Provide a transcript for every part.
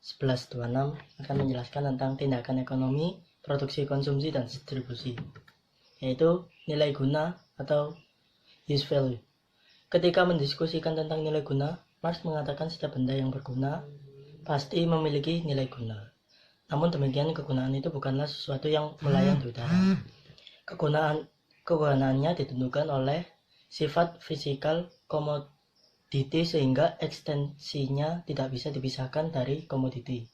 1126 akan menjelaskan tentang tindakan ekonomi, produksi, konsumsi, dan distribusi, yaitu nilai guna atau use value. Ketika mendiskusikan tentang nilai guna, Marx mengatakan setiap benda yang berguna pasti memiliki nilai guna. Namun demikian, kegunaan itu bukanlah sesuatu yang melayang di udara. Kegunaannya ditentukan oleh sifat fisikal komoditi sehingga ekstensinya tidak bisa dipisahkan dari komoditi.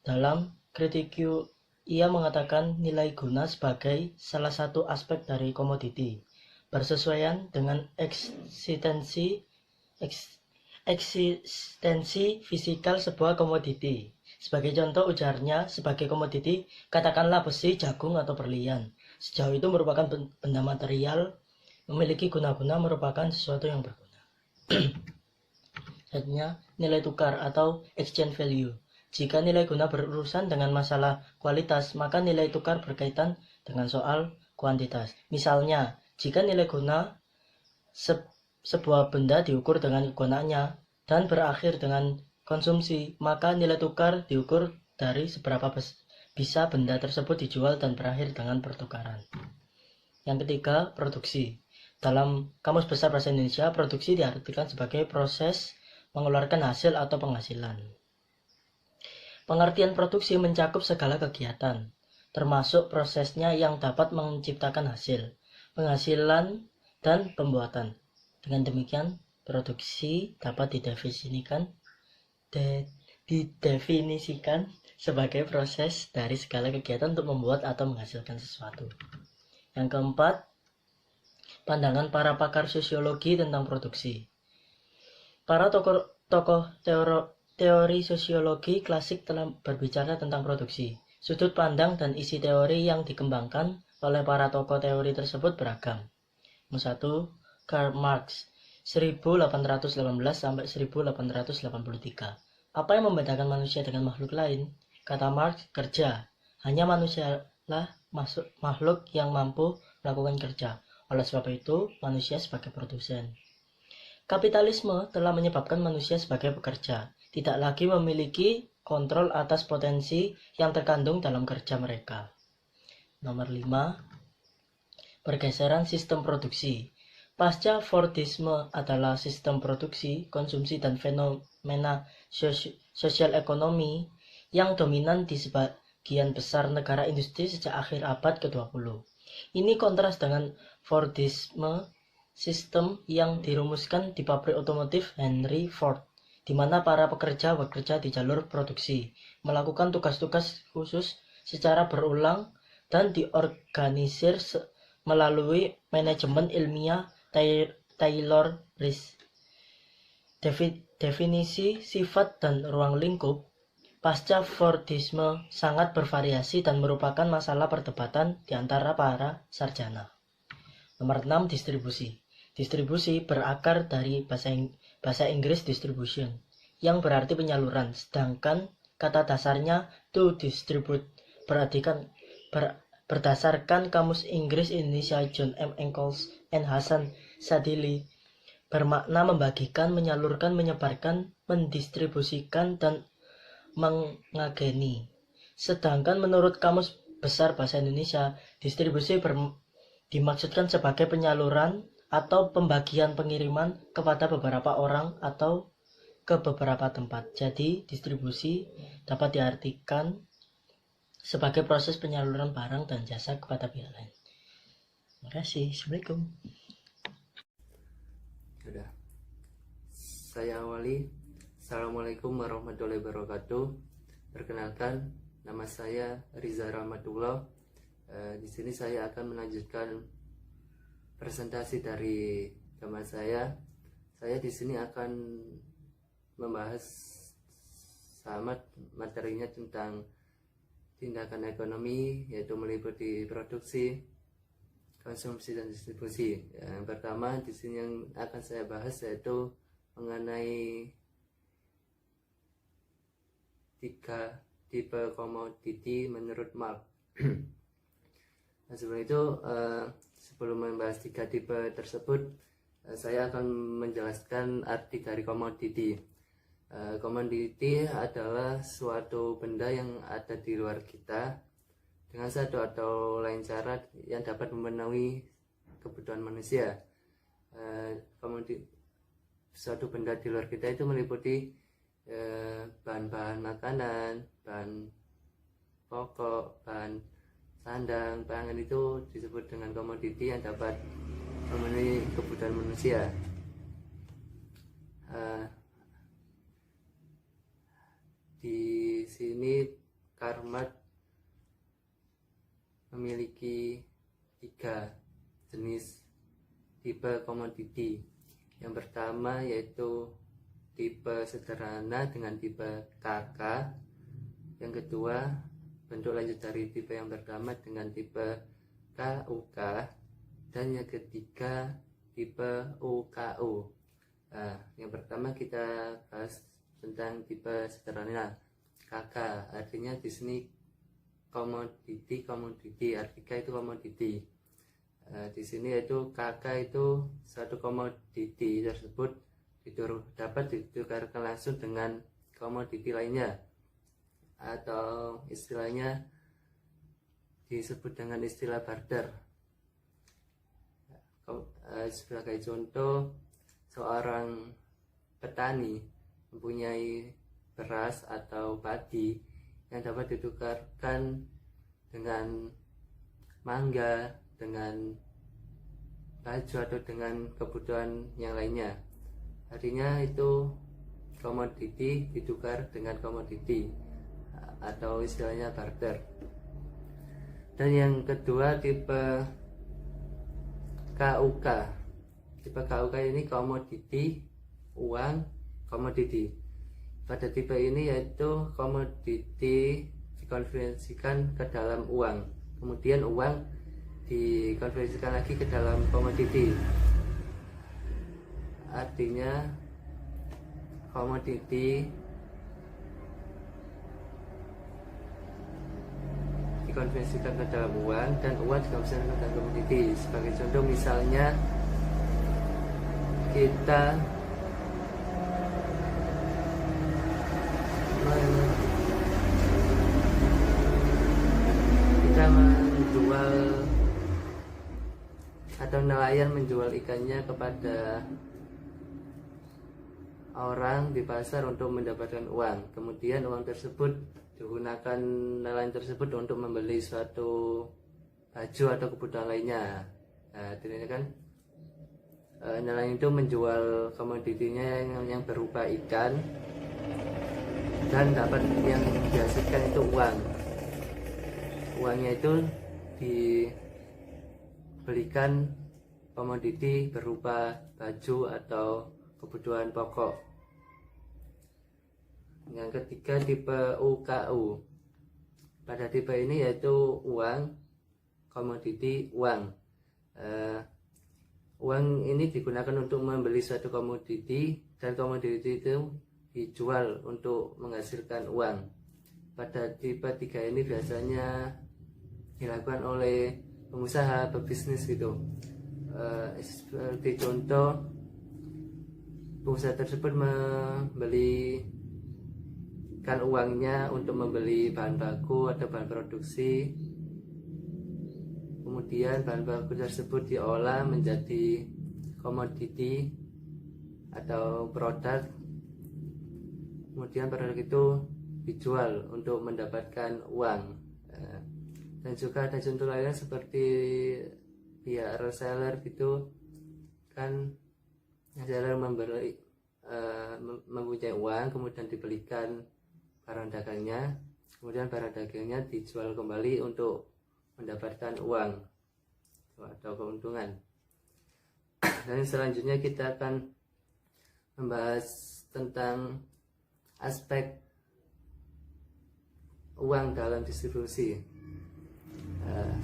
Dalam Kritikyu, ia mengatakan nilai guna sebagai salah satu aspek dari komoditi, bersesuaian dengan eksistensi fisikal sebuah komoditi. Sebagai contoh, ujarnya, sebagai komoditi, katakanlah besi, jagung, atau berlian. Sejauh itu merupakan benda material, memiliki guna-guna, merupakan sesuatu yang berguna. Selanjutnya, nilai tukar atau exchange value. Jika nilai guna berurusan dengan masalah kualitas, maka nilai tukar berkaitan dengan soal kuantitas. Misalnya, jika nilai guna sebuah benda diukur dengan kegunaannya dan berakhir dengan konsumsi, maka nilai tukar diukur dari seberapa bisa benda tersebut dijual dan berakhir dengan pertukaran. Yang ketiga, produksi. Dalam Kamus Besar Bahasa Indonesia, produksi diartikan sebagai proses mengeluarkan hasil atau penghasilan. Pengertian produksi mencakup segala kegiatan, termasuk prosesnya yang dapat menciptakan hasil, penghasilan, dan pembuatan. Dengan demikian, produksi dapat didefinisikan sebagai proses dari segala kegiatan untuk membuat atau menghasilkan sesuatu. Yang keempat, pandangan para pakar sosiologi tentang produksi. Para tokoh teori sosiologi klasik telah berbicara tentang produksi. Sudut pandang dan isi teori yang dikembangkan oleh para tokoh teori tersebut beragam. 1. Karl Marx 1818 sampai 1883. Apa yang membedakan manusia dengan makhluk lain? Kata Marx, kerja. Hanya manusialah makhluk yang mampu melakukan kerja. Oleh sebab itu, manusia sebagai produsen. Kapitalisme telah menyebabkan manusia sebagai pekerja tidak lagi memiliki kontrol atas potensi yang terkandung dalam kerja mereka. Nomor 5. Pergeseran sistem produksi. Pasca Fordisme adalah sistem produksi, konsumsi, dan fenomena sosial ekonomi yang dominan di sebagian besar negara industri sejak akhir abad ke-20. Ini kontras dengan Fordisme, sistem yang dirumuskan di pabrik otomotif Henry Ford, di mana para pekerja bekerja di jalur produksi, melakukan tugas-tugas khusus secara berulang, dan diorganisir melalui manajemen ilmiah Taylor-Ritz. Definisi sifat dan ruang lingkup pasca Fordisme sangat bervariasi dan merupakan masalah perdebatan di antara para sarjana. Nomor 6. Distribusi. Distribusi berakar dari bahasa Inggris distribution, yang berarti penyaluran, sedangkan kata dasarnya to distribute berdasarkan Kamus Inggris Indonesia John M. Eccles and Hasan Sadili, bermakna membagikan, menyalurkan, menyebarkan, mendistribusikan, dan mengageni. Sedangkan menurut Kamus Besar Bahasa Indonesia, distribusi dimaksudkan sebagai penyaluran atau pembagian pengiriman kepada beberapa orang atau ke beberapa tempat. Jadi, distribusi dapat diartikan sebagai proses penyaluran barang dan jasa kepada pihak lain. Terima kasih. Assalamualaikum. Sudah. Saya awali. Assalamualaikum warahmatullahi wabarakatuh. Perkenalkan, nama saya Riza Rahmatullah. Di sini saya akan melanjutkan presentasi dari teman saya. Saya di sini akan membahas sama materinya tentang tindakan ekonomi, yaitu meliputi produksi, konsumsi, dan distribusi. Yang pertama di sini yang akan saya bahas yaitu mengenai 3 tipe komoditi menurut Marx. Nah, sebelum itu, sebelum membahas 3 tipe tersebut, saya akan menjelaskan arti dari komoditi. Komoditi adalah suatu benda yang ada di luar kita dengan satu atau lain cara yang dapat memenuhi kebutuhan manusia. Komoditi suatu benda di luar kita itu meliputi bahan-bahan makanan, bahan pokok, bahan sandang, pangan, itu disebut dengan komoditi yang dapat memenuhi kebutuhan manusia. Di sini Karl Marx memiliki 3 jenis tipe komoditi. Yang pertama yaitu tipe sederhana dengan tipe KK. Yang kedua, bentuk lanjut dari tipe yang pertama dengan tipe KUK. Dan yang ketiga, tipe UKU. Yang pertama kita bahas tentang tipe sederhana KK. Artinya di sini komoditi, artikel itu komoditi. Di sini yaitu KK itu suatu komoditi tersebut dapat ditukarkan langsung dengan komoditi lainnya, atau istilahnya disebut dengan istilah barter. Sebagai contoh, seorang petani mempunyai beras atau padi yang dapat ditukarkan dengan mangga, dengan baju, atau dengan kebutuhan yang lainnya. Artinya itu komoditi ditukar dengan komoditi, atau istilahnya barter. Dan yang kedua tipe KUK. Tipe KUK ini komoditi, uang, komoditi. Pada tipe ini yaitu komoditi dikonversikan ke dalam uang, kemudian uang dikonversikan lagi ke dalam komoditi. Artinya komoditi dikonversikan ke dalam uang dan uang dikonversikan ke dalam komoditi. Sebagai contoh, misalnya kita menjual, atau nelayan menjual ikannya kepada orang di pasar untuk mendapatkan uang. Kemudian uang tersebut digunakan nelayan tersebut untuk membeli suatu baju atau kebutuhan lainnya. Ini kan nelayan itu menjual komoditinya yang berupa ikan, dan dapat yang dihasilkan itu uang. Uangnya itu dibelikan komoditi berupa baju atau kebutuhan pokok. Yang ketiga tipe UKU. Pada tipe ini yaitu uang, komoditi, uang. Uang ini digunakan untuk membeli suatu komoditi, dan komoditi itu dijual untuk menghasilkan uang. Pada tipe 3 ini biasanya dilakukan oleh pengusaha, pebisnis gitu. Seperti contoh, pengusaha tersebut membelikan uangnya untuk membeli bahan baku atau bahan produksi. Kemudian bahan baku tersebut diolah menjadi komoditi atau produk. Kemudian produk itu dijual untuk mendapatkan uang. Dan juga ada contoh lainnya seperti pihak reseller gitu kan. Reseller mempunyai uang, kemudian dibelikan barang dagangnya, kemudian barang dagangnya dijual kembali untuk mendapatkan uang atau keuntungan. Dan selanjutnya kita akan membahas tentang aspek uang dalam distribusi.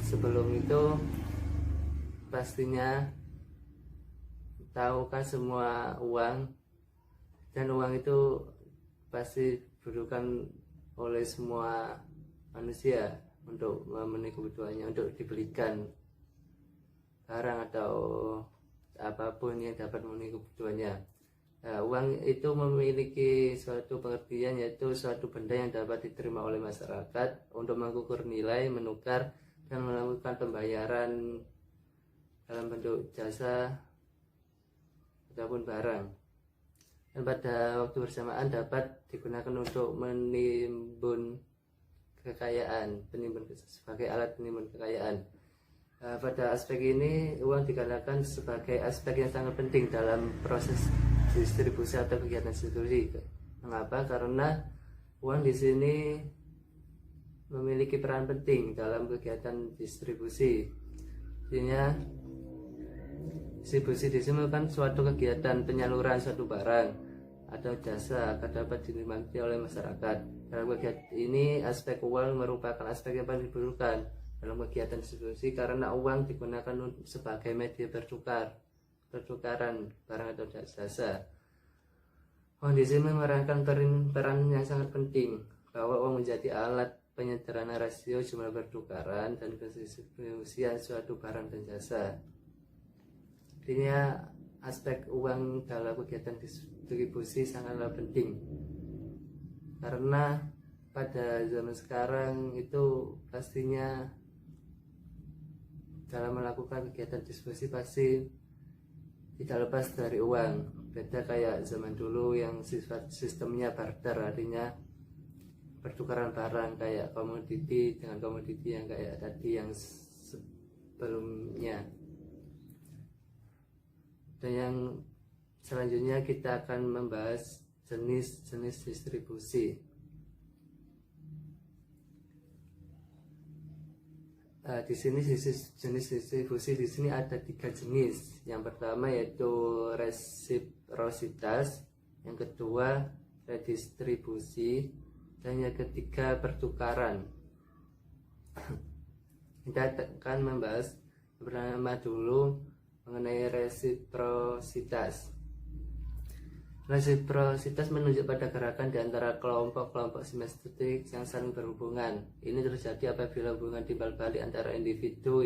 Sebelum itu pastinya tahu kan semua uang, dan uang itu pasti dibutuhkan oleh semua manusia untuk memenuhi kebutuhannya, untuk dibelikan barang atau apapun yang dapat memenuhi kebutuhannya. Nah, uang itu memiliki suatu pengertian, yaitu suatu benda yang dapat diterima oleh masyarakat untuk mengukur nilai, menukar, dan melakukan pembayaran dalam bentuk jasa ataupun barang. Dan pada waktu bersamaan dapat digunakan untuk menimbun kekayaan, sebagai alat penimbun kekayaan. Pada aspek ini, uang dikatakan sebagai aspek yang sangat penting dalam proses distribusi atau kegiatan distribusi. Mengapa? Karena uang di sini memiliki peran penting dalam kegiatan distribusi. Artinya distribusi di sini merupakan suatu kegiatan penyaluran suatu barang atau jasa agar dapat dinikmati oleh masyarakat. Dalam kegiatan ini, aspek uang merupakan aspek yang paling dibutuhkan dalam kegiatan distribusi karena uang digunakan sebagai media pertukaran barang atau jasa. Uang di sini memerankan peran yang sangat penting, bahwa uang menjadi alat penyederhanaan rasio jumlah pertukaran dan pendistribusian suatu barang dan jasa. Artinya aspek uang dalam kegiatan distribusi sangatlah penting, karena pada zaman sekarang itu pastinya dalam melakukan kegiatan distribusi pasti tidak lepas dari uang. Beda kayak zaman dulu yang sistemnya barter, artinya pertukaran barang kayak komoditi dengan komoditi yang kayak tadi yang sebelumnya. Dan yang selanjutnya kita akan membahas jenis-jenis distribusi. Di sini jenis distribusi di sini ada 3 jenis. Yang pertama yaitu resiprositas, yang kedua redistribusi, dan yang ketiga pertukaran. Kita akan membahas pertama dulu mengenai resiprositas. Resiprositas menunjuk pada gerakan di antara kelompok-kelompok simetrik yang saling berhubungan. Ini terjadi apabila hubungan timbal balik antara individu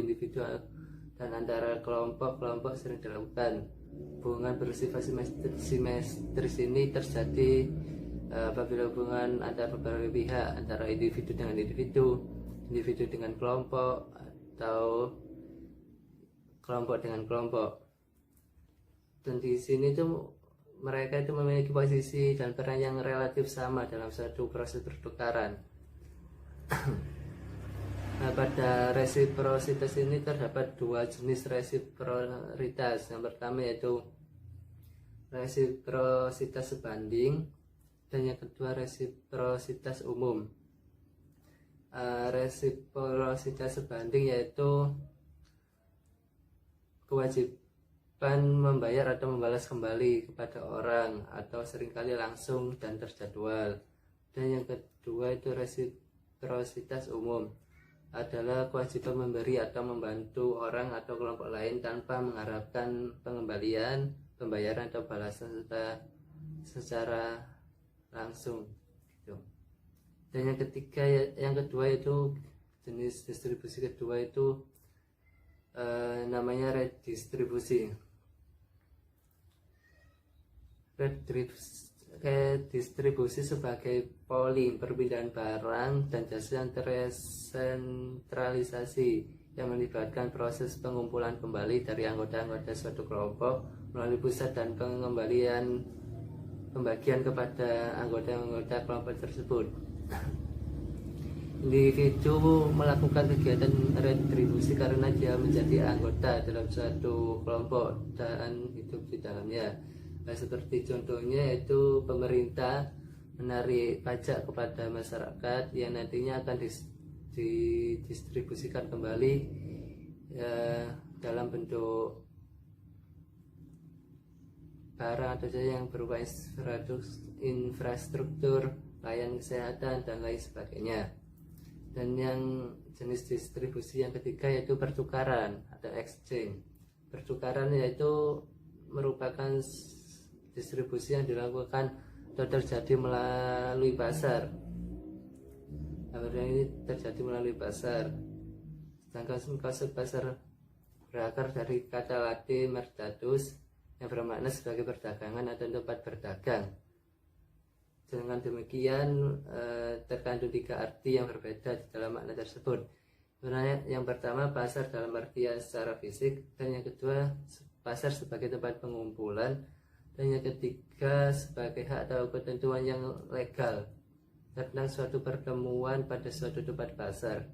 dan antara kelompok-kelompok sering dilakukan. Hubungan bersifat simetris ini terjadi apabila hubungan antara beberapa pihak, antara individu dengan individu dengan kelompok, atau kelompok dengan kelompok. Dan di sini tuh mereka itu memiliki posisi dan peran yang relatif sama dalam suatu proses pertukaran. Nah, pada resiprositas ini terdapat 2 jenis resiprositas. Yang pertama yaitu resiprositas sebanding, dan yang kedua resiprositas umum. Resiprositas sebanding yaitu kewajiban membayar atau membalas kembali kepada orang, atau seringkali langsung dan terjadwal. Dan yang kedua itu resiprositas umum, adalah kewajiban memberi atau membantu orang atau kelompok lain tanpa mengharapkan pengembalian, pembayaran atau balasan secara langsung. Dan yang kedua itu jenis distribusi kedua itu namanya redistribusi. Redistribusi sebagai pooling, perpindahan barang dan jasa yang tersentralisasi, yang melibatkan proses pengumpulan kembali dari anggota-anggota suatu kelompok melalui pusat dan pembagian kepada anggota-anggota kelompok tersebut. Individu melakukan kegiatan redistribusi karena dia menjadi anggota dalam suatu kelompok dan hidup di dalamnya. Nah, seperti contohnya yaitu pemerintah menarik pajak kepada masyarakat yang nantinya akan didistribusikan kembali dalam bentuk barang atau jasa yang berupa infrastruktur, layanan kesehatan, dan lain sebagainya. Dan yang jenis distribusi yang ketiga yaitu pertukaran atau exchange. Pertukaran yaitu merupakan distribusi yang dilakukan atau terjadi melalui pasar. Ini terjadi melalui pasar. Sedangkan konsep pasar berakar dari kata Latin mercatus yang bermakna sebagai perdagangan atau tempat berdagang. Dengan demikian terkandung 3 arti yang berbeda di dalam makna tersebut. Sebenarnya yang pertama pasar dalam artian secara fisik, dan yang kedua pasar sebagai tempat pengumpulan, dan yang ketiga sebagai hak atau ketentuan yang legal tentang suatu pertemuan pada suatu tempat pasar.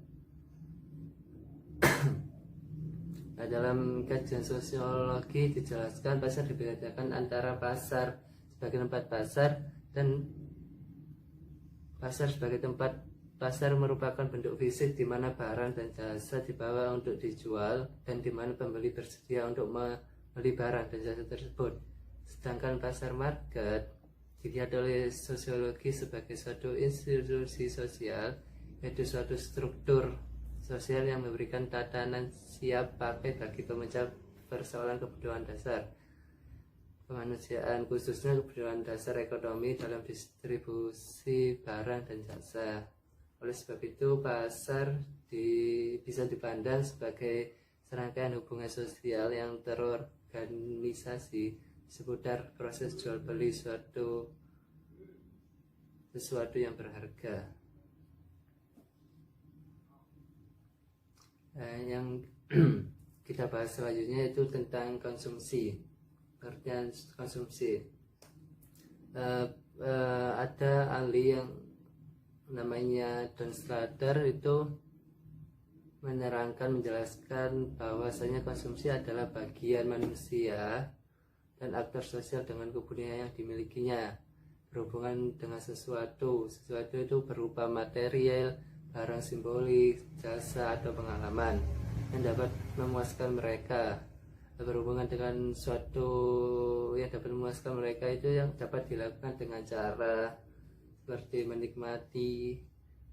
Nah, dalam kajian sosiologi dijelaskan pasar dibedakan antara pasar sebagai tempat pasar dan pasar sebagai tempat pasar merupakan bentuk fisik di mana barang dan jasa dibawa untuk dijual dan di mana pembeli bersedia untuk membeli barang dan jasa tersebut. Sedangkan pasar market dilihat oleh sosiologi sebagai suatu institusi sosial, yaitu suatu struktur sosial yang memberikan tatanan siap pakai bagi pemecah persoalan kebutuhan dasar kemanusiaan, khususnya kebutuhan dasar ekonomi dalam distribusi barang dan jasa. Oleh sebab itu, pasar bisa dipandang sebagai serangkaian hubungan sosial yang terorganisasi seputar proses jual beli sesuatu yang berharga. Yang kita bahas selanjutnya itu tentang konsumsi. Pengertian konsumsi. Ada ahli yang namanya Don Slater itu menjelaskan bahwasanya konsumsi adalah bagian manusia dan aktor sosial dengan kebudayaan yang dimilikinya berhubungan dengan sesuatu itu berupa material, barang simbolik, jasa atau pengalaman yang dapat memuaskan mereka. Berhubungan dengan suatu yang dapat memuaskan mereka itu yang dapat dilakukan dengan cara seperti menikmati,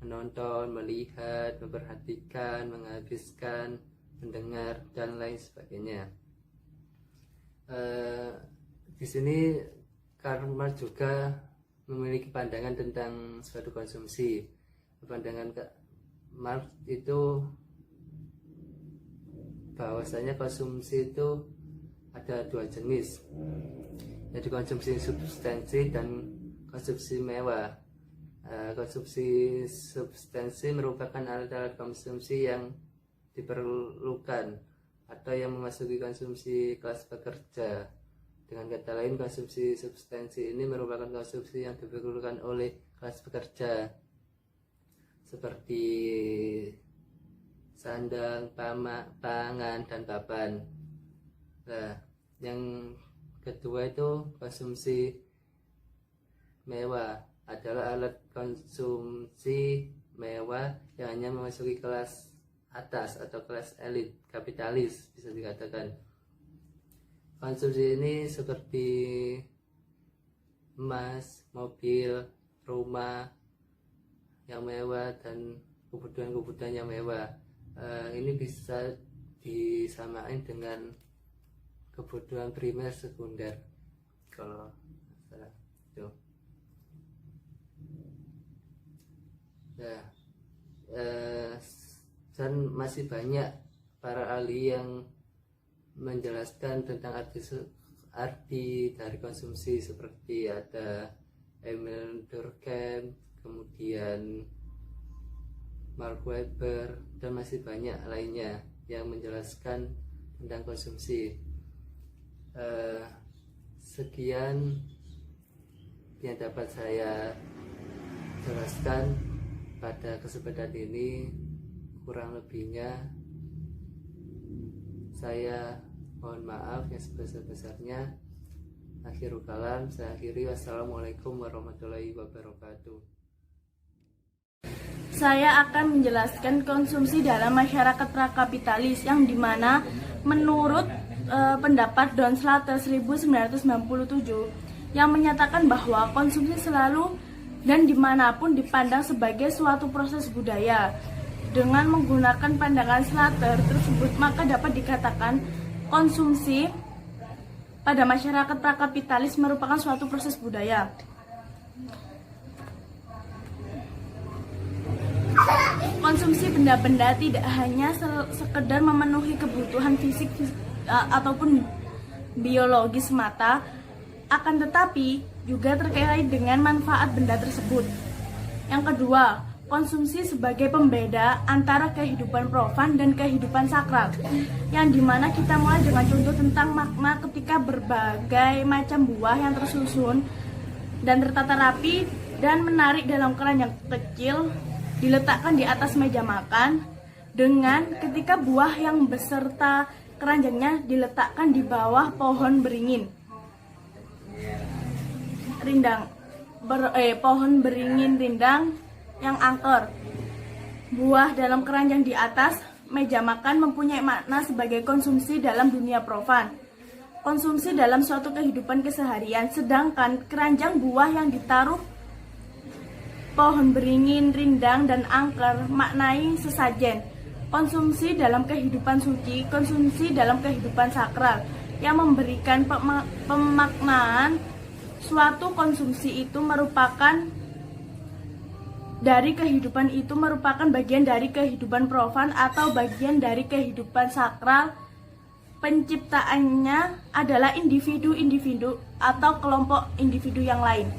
menonton, melihat, memperhatikan, menghabiskan, mendengar, dan lain sebagainya. Di sini Karl Marx juga memiliki pandangan tentang suatu konsumsi. Pandangan Marx itu bahwasanya konsumsi itu ada 2 jenis, yaitu konsumsi substansi dan konsumsi mewah. Konsumsi substansi merupakan alat-alat konsumsi yang diperlukan atau yang memasuki konsumsi kelas pekerja. Dengan kata lain, konsumsi substansi ini merupakan konsumsi yang diperlukan oleh kelas pekerja, seperti sandang, pangan, dan papan. Nah, yang kedua itu konsumsi mewah, adalah alat konsumsi mewah yang hanya memasuki kelas atas atau kelas elit kapitalis, bisa dikatakan. Konsumsi ini seperti emas, mobil, rumah yang mewah, dan kebutuhan-kebutuhan yang mewah. Ini bisa disamain dengan kebutuhan primer sekunder kalau salah itu. Nah, dan masih banyak para ahli yang menjelaskan tentang arti dari konsumsi, seperti ada Emil Durkheim, kemudian Mark Weber, dan masih banyak lainnya yang menjelaskan tentang konsumsi. Sekian yang dapat saya jelaskan pada kesempatan ini. Kurang lebihnya saya mohon maaf yang sebesar-besarnya. Akhirul kalam, saya akhiri. Wassalamualaikum warahmatullahi wabarakatuh. Saya akan menjelaskan konsumsi dalam masyarakat prakapitalis, yang dimana menurut pendapat Don Slater 1997 yang menyatakan bahwa konsumsi selalu dan dimanapun dipandang sebagai suatu proses budaya. Dengan menggunakan pandangan Slater tersebut, maka dapat dikatakan konsumsi pada masyarakat prakapitalis merupakan suatu proses budaya. Konsumsi benda-benda tidak hanya sekedar memenuhi kebutuhan fisik ataupun biologis semata, akan tetapi juga terkait dengan manfaat benda tersebut. Yang kedua, konsumsi sebagai pembeda antara kehidupan profan dan kehidupan sakral, yang dimana kita mulai dengan contoh tentang makna ketika berbagai macam buah yang tersusun dan tertata rapi dan menarik dalam keranjang kecil diletakkan di atas meja makan, dengan ketika buah yang beserta keranjangnya diletakkan di bawah pohon beringin pohon beringin rindang yang angker. Buah dalam keranjang di atas meja makan mempunyai makna sebagai konsumsi dalam dunia profan, konsumsi dalam suatu kehidupan keseharian, sedangkan keranjang buah yang ditaruh pohon beringin rindang dan angker maknai sesajen, konsumsi dalam kehidupan suci, konsumsi dalam kehidupan sakral, yang memberikan pemaknaan suatu konsumsi itu merupakan bagian dari kehidupan profan atau bagian dari kehidupan sakral. Penciptaannya adalah individu-individu atau kelompok individu yang lain.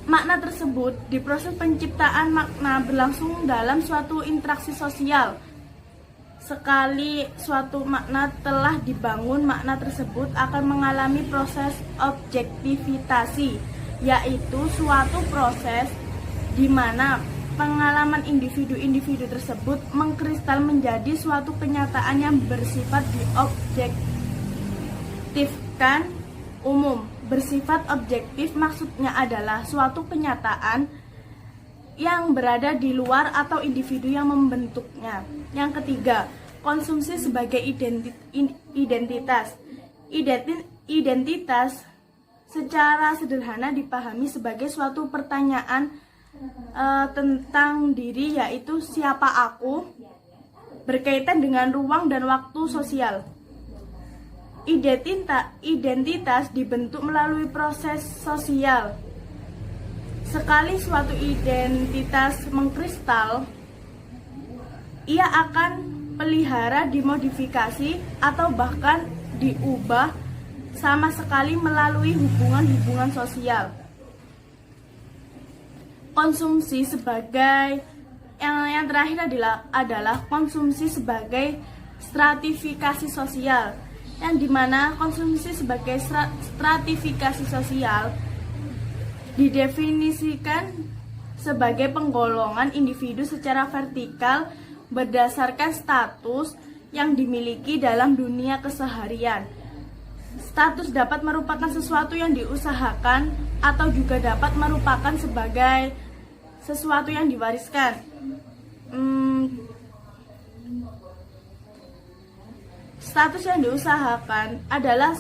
Makna tersebut di proses penciptaan makna berlangsung dalam suatu interaksi sosial. Sekali suatu makna telah dibangun, makna tersebut akan mengalami proses objektivitasi, yaitu suatu proses di mana pengalaman individu-individu tersebut mengkristal menjadi suatu kenyataan yang bersifat diobjektifkan umum. Bersifat objektif maksudnya adalah suatu kenyataan yang berada di luar atau individu yang membentuknya. Yang ketiga, konsumsi sebagai identitas. Identitas secara sederhana dipahami sebagai suatu pertanyaan tentang diri, yaitu siapa aku, berkaitan dengan ruang dan waktu sosial. Identitas dibentuk melalui proses sosial. Sekali suatu identitas mengkristal, ia akan pelihara, dimodifikasi, atau bahkan diubah sama sekali melalui hubungan-hubungan sosial. Konsumsi sebagai yang terakhir adalah konsumsi sebagai stratifikasi sosial, yang dimana konsumsi sebagai stratifikasi sosial didefinisikan sebagai penggolongan individu secara vertikal berdasarkan status yang dimiliki dalam dunia keseharian. Status dapat merupakan sesuatu yang diusahakan atau juga dapat merupakan sebagai sesuatu yang diwariskan. Status yang diusahakan adalah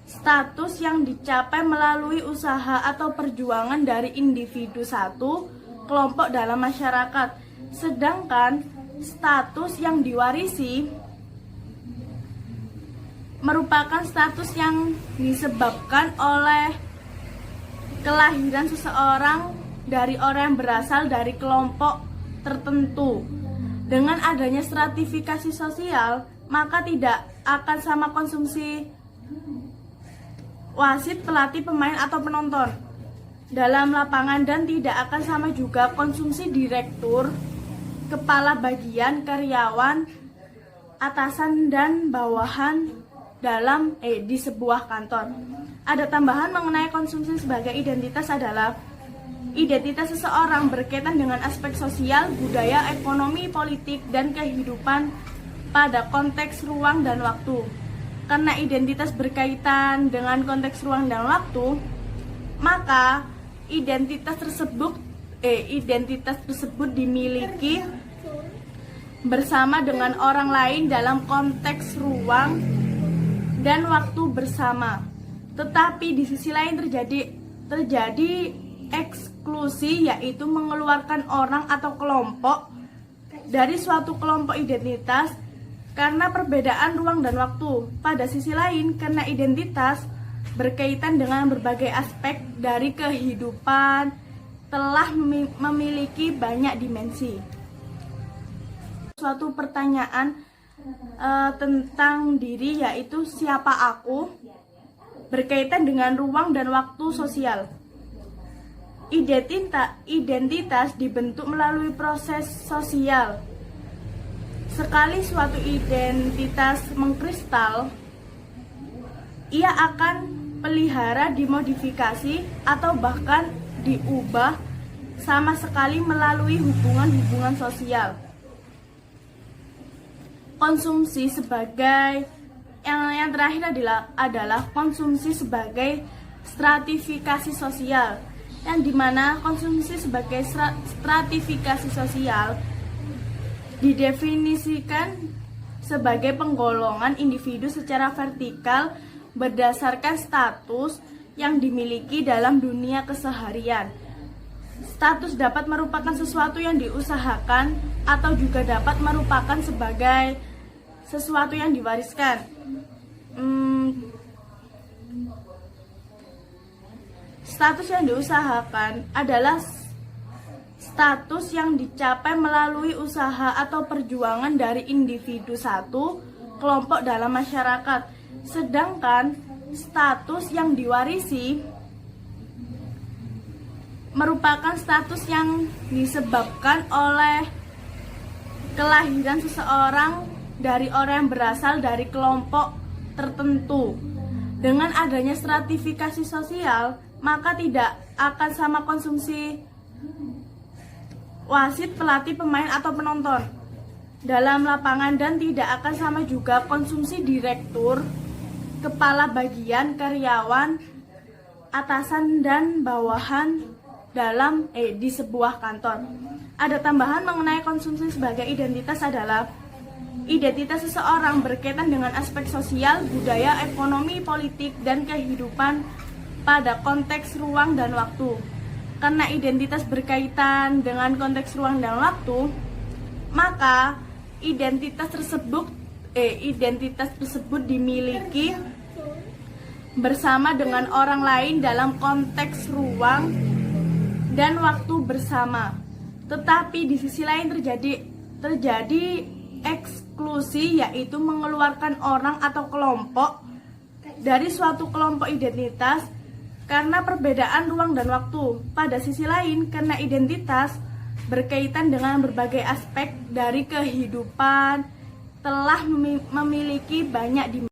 status yang dicapai melalui usaha atau perjuangan dari individu satu kelompok dalam masyarakat. Sedangkan status yang diwarisi merupakan status yang disebabkan oleh kelahiran seseorang dari orang yang berasal dari kelompok tertentu. Dengan adanya stratifikasi sosial, maka tidak akan sama konsumsi wasit, pelatih, pemain, atau penonton dalam lapangan, dan tidak akan sama juga konsumsi direktur, kepala bagian, karyawan, atasan, dan bawahan dalam di sebuah kantor. Ada tambahan mengenai konsumsi sebagai identitas adalah identitas seseorang berkaitan dengan aspek sosial, budaya, ekonomi, politik, dan kehidupan pada konteks ruang dan waktu. Karena identitas berkaitan dengan konteks ruang dan waktu, maka identitas tersebut dimiliki bersama dengan orang lain dalam konteks ruang dan waktu bersama. Tetapi di sisi lain terjadi eksklusi, yaitu mengeluarkan orang atau kelompok dari suatu kelompok identitas karena perbedaan ruang dan waktu. Pada sisi lain, karena identitas berkaitan dengan berbagai aspek dari kehidupan telah memiliki banyak dimensi. Suatu pertanyaan tentang diri, yaitu siapa aku, berkaitan dengan ruang dan waktu sosial. Identitas dibentuk melalui proses sosial. Sekali suatu identitas mengkristal, ia akan pelihara, dimodifikasi, atau bahkan diubah sama sekali melalui hubungan-hubungan sosial. Konsumsi sebagai yang terakhir adalah konsumsi sebagai stratifikasi sosial, yang dimana konsumsi sebagai stratifikasi sosial didefinisikan sebagai penggolongan individu secara vertikal berdasarkan status yang dimiliki dalam dunia keseharian. Status dapat merupakan sesuatu yang diusahakan atau juga dapat merupakan sebagai sesuatu yang diwariskan. Status yang diusahakan adalah status yang dicapai melalui usaha atau perjuangan dari individu satu kelompok dalam masyarakat. Sedangkan status yang diwarisi merupakan status yang disebabkan oleh kelahiran seseorang dari orang yang berasal dari kelompok tertentu. Dengan adanya stratifikasi sosial, maka tidak akan sama konsumsi wasit, pelatih, pemain, atau penonton dalam lapangan, dan tidak akan sama juga konsumsi direktur, kepala bagian, karyawan, atasan, dan bawahan di sebuah kantor. Ada tambahan mengenai konsumsi sebagai identitas adalah identitas seseorang berkaitan dengan aspek sosial, budaya, ekonomi, politik, dan kehidupan pada konteks ruang dan waktu. Karena identitas berkaitan dengan konteks ruang dan waktu, maka identitas tersebut dimiliki bersama dengan orang lain dalam konteks ruang dan waktu bersama. Tetapi di sisi lain terjadi eksklusi, yaitu mengeluarkan orang atau kelompok dari suatu kelompok identitas karena perbedaan ruang dan waktu. Pada sisi lain, karena identitas berkaitan dengan berbagai aspek dari kehidupan, telah memiliki banyak dimensi.